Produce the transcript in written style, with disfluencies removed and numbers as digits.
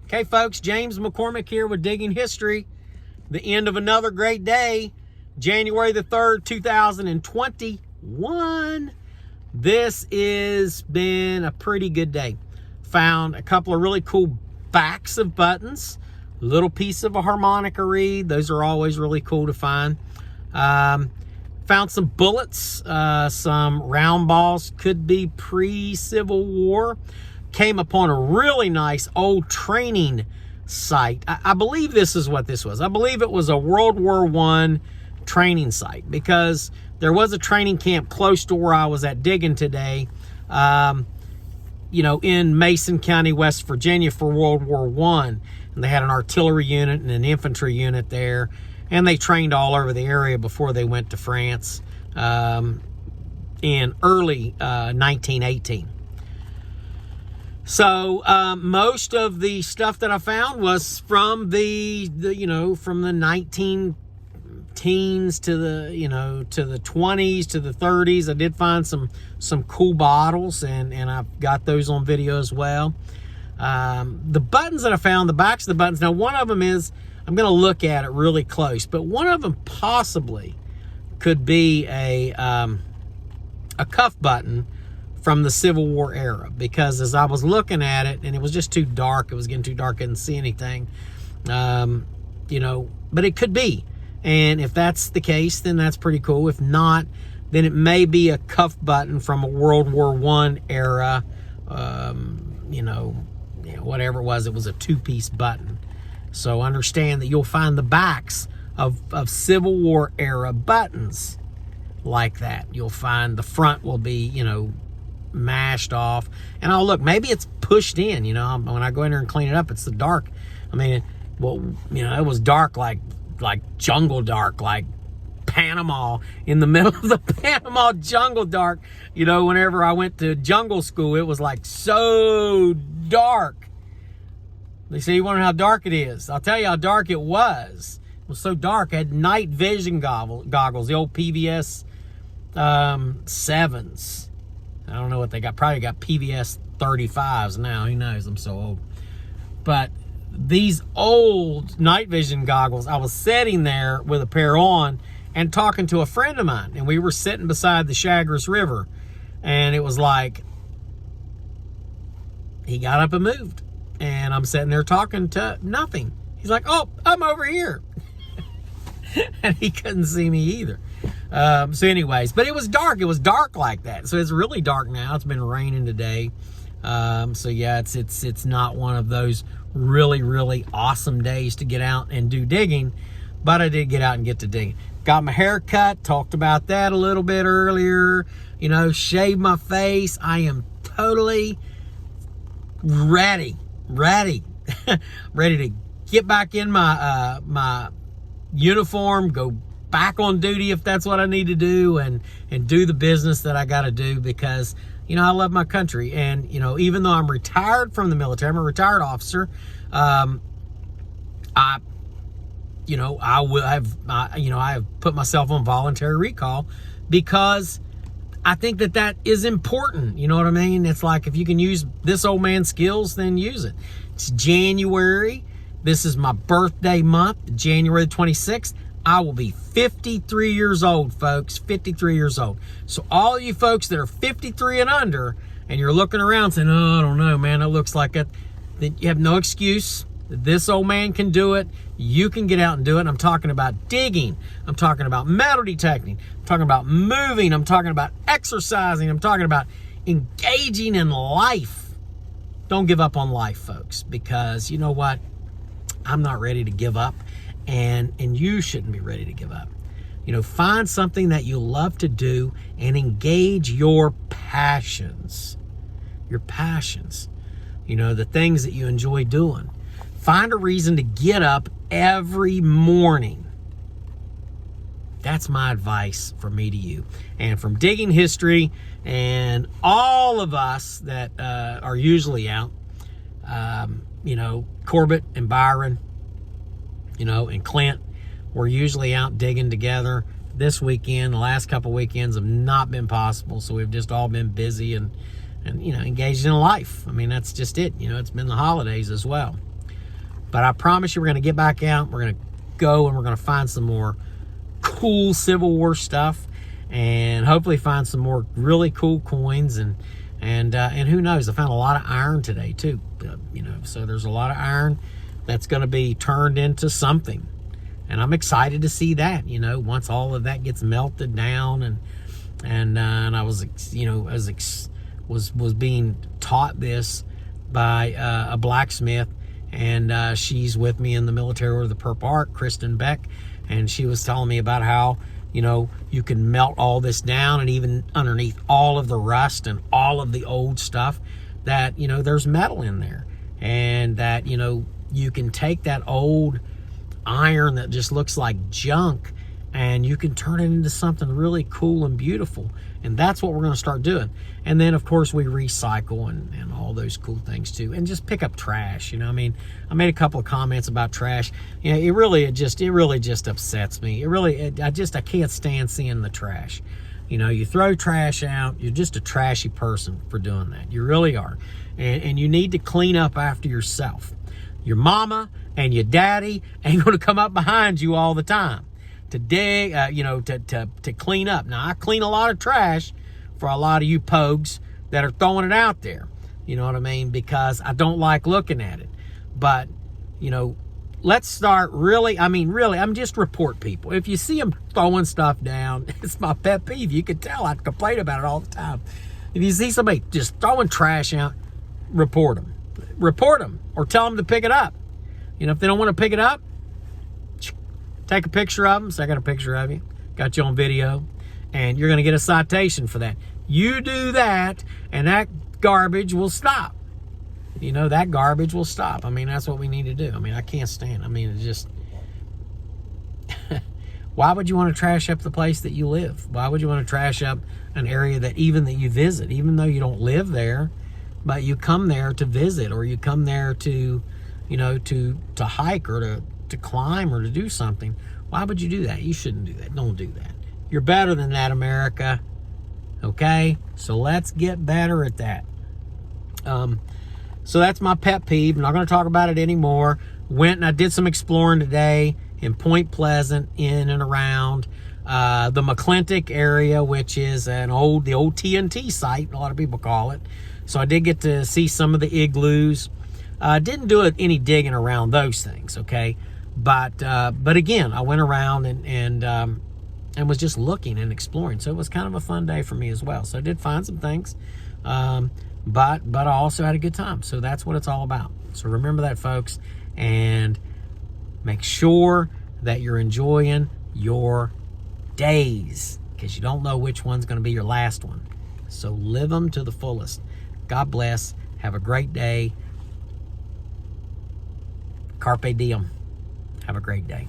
Okay, folks, James McCormick here with Digging History. The end of another great day, January the 3rd, 2021. This has been a pretty good day. Found a couple of really cool backs of buttons, little piece of a harmonica reed. Those are always really cool to find. Found some bullets, some round balls, could be pre-Civil War. Came upon a really nice old training site. I believe this is what this was. I believe it was a World War I training site, because there was a training camp close to where I was at digging today, in Mason County, West Virginia, for World War I. And they had an artillery unit and an infantry unit there, and they trained all over the area before they went to France in early 1918. So most of the stuff that I found was from the 19 teens to the 20s to the 30s. I did find some cool bottles, and I've got those on video as well. The buttons that I found, the backs of the buttons. Now, one of them is, I'm going to look at it really close, but one of them possibly could be a cuff button from the Civil War era, because as I was looking at it, and it was just too dark, it was getting too dark, I couldn't see anything, but it could be. And if that's the case, then that's pretty cool. If not, then it may be a cuff button from a World War I era, whatever it was a two-piece button. So understand that you'll find the backs of Civil War era buttons like that. You'll find the front will be, mashed off, and I'll look, maybe it's pushed in, when I go in there and clean it up, it's the dark. I mean, it was dark like jungle dark, like Panama, in the middle of the Panama jungle dark. Whenever I went to jungle school, it was like so dark. They say, you want to know how dark it is? I'll tell you how dark it was. It was so dark, I had night vision goggles, the old PVS 7s. I don't know what they got. Probably got PVS 35s now. Who knows? I'm so old. But these old night vision goggles, I was sitting there with a pair on and talking to a friend of mine. And we were sitting beside the Chagres River. And it was like, he got up and moved. And I'm sitting there talking to nothing. He's like, oh, I'm over here. And he couldn't see me either. So anyways, but it was dark. It was dark like that. So it's really dark now. It's been raining today. So yeah, it's not one of those really, really awesome days to get out and do digging, but I did get out and get to digging. Got my hair cut, talked about that a little bit earlier, shaved my face. I am totally ready to get back in my, my uniform, go back on duty if that's what I need to do, and do the business that I got to do, because I love my country. And even though I'm retired from the military, I'm a retired officer, I have put myself on voluntary recall, because I think that is important. You know what I mean? It's like, if you can use this old man's skills, then use it. It's January. This is my birthday month, January the 26th. I will be 53 years old, folks, 53 years old. So all you folks that are 53 and under, and you're looking around saying, oh, I don't know, man, it looks like it, then you have no excuse. This old man can do it. You can get out and do it. I'm talking about digging. I'm talking about metal detecting. I'm talking about moving. I'm talking about exercising. I'm talking about engaging in life. Don't give up on life, folks, because you know what? I'm not ready to give up. And you shouldn't be ready to give up. Find something that you love to do and engage your passions. Your passions. The things that you enjoy doing. Find a reason to get up every morning. That's my advice from me to you. And from Digging History and all of us that are usually out, Corbett and Byron, and Clint, we're usually out digging together. This weekend, the last couple weekends have not been possible, so we've just all been busy and engaged in life. I mean, that's just it. It's been the holidays as well. But I promise you, we're going to get back out. We're going to go and we're going to find some more cool Civil War stuff, and hopefully find some more really cool coins, and who knows, I found a lot of iron today too, so there's a lot of iron that's going to be turned into something, and I'm excited to see that, once all of that gets melted down, and I was was being taught this by a blacksmith, and she's with me in the Military Order of the Purple Heart, Kristen Beck, and she was telling me about how you can melt all this down, and even underneath all of the rust and all of the old stuff, that there's metal in there, and that you can take that old iron that just looks like junk, and you can turn it into something really cool and beautiful. And that's what we're going to start doing. And then of course we recycle and all those cool things too, and just pick up trash. I made a couple of comments about trash. It really just upsets me. I can't stand seeing the trash. You throw trash out, you're just a trashy person for doing that. You really are. And you need to clean up after yourself. Your mama and your daddy ain't going to come up behind you all the time to dig, to clean up. Now, I clean a lot of trash for a lot of you pogues that are throwing it out there. You know what I mean? Because I don't like looking at it. But, let's start really, I'm just report people. If you see them throwing stuff down, it's my pet peeve. You can tell I complain about it all the time. If you see somebody just throwing trash out, report them. Report them or tell them to pick it up. If they don't want to pick it up, take a picture of them. So I got a picture of you, got you on video, and you're going to get a citation for that. You do that, and that garbage will stop. That garbage will stop. That's what we need to do. I can't stand. It just, why would you want to trash up the place that you live? Why would you want to trash up an area that you visit, even though you don't live there, but you come there to visit, or you come there to, to hike, or to climb, or to do something? Why would you do that? You shouldn't do that. Don't do that. You're better than that, America. Okay? So let's get better at that. So that's my pet peeve. I'm not going to talk about it anymore. Went and I did some exploring today in Point Pleasant, in and around the McClintock area, which is the old TNT site, a lot of people call it. So I did get to see some of the igloos. Didn't do any digging around those things, okay? But again, I went around and was just looking and exploring. So it was kind of a fun day for me as well. So I did find some things, but I also had a good time. So that's what it's all about. So remember that, folks, and make sure that you're enjoying your days, because you don't know which one's going to be your last one. So live them to the fullest. God bless. Have a great day. Carpe diem. Have a great day.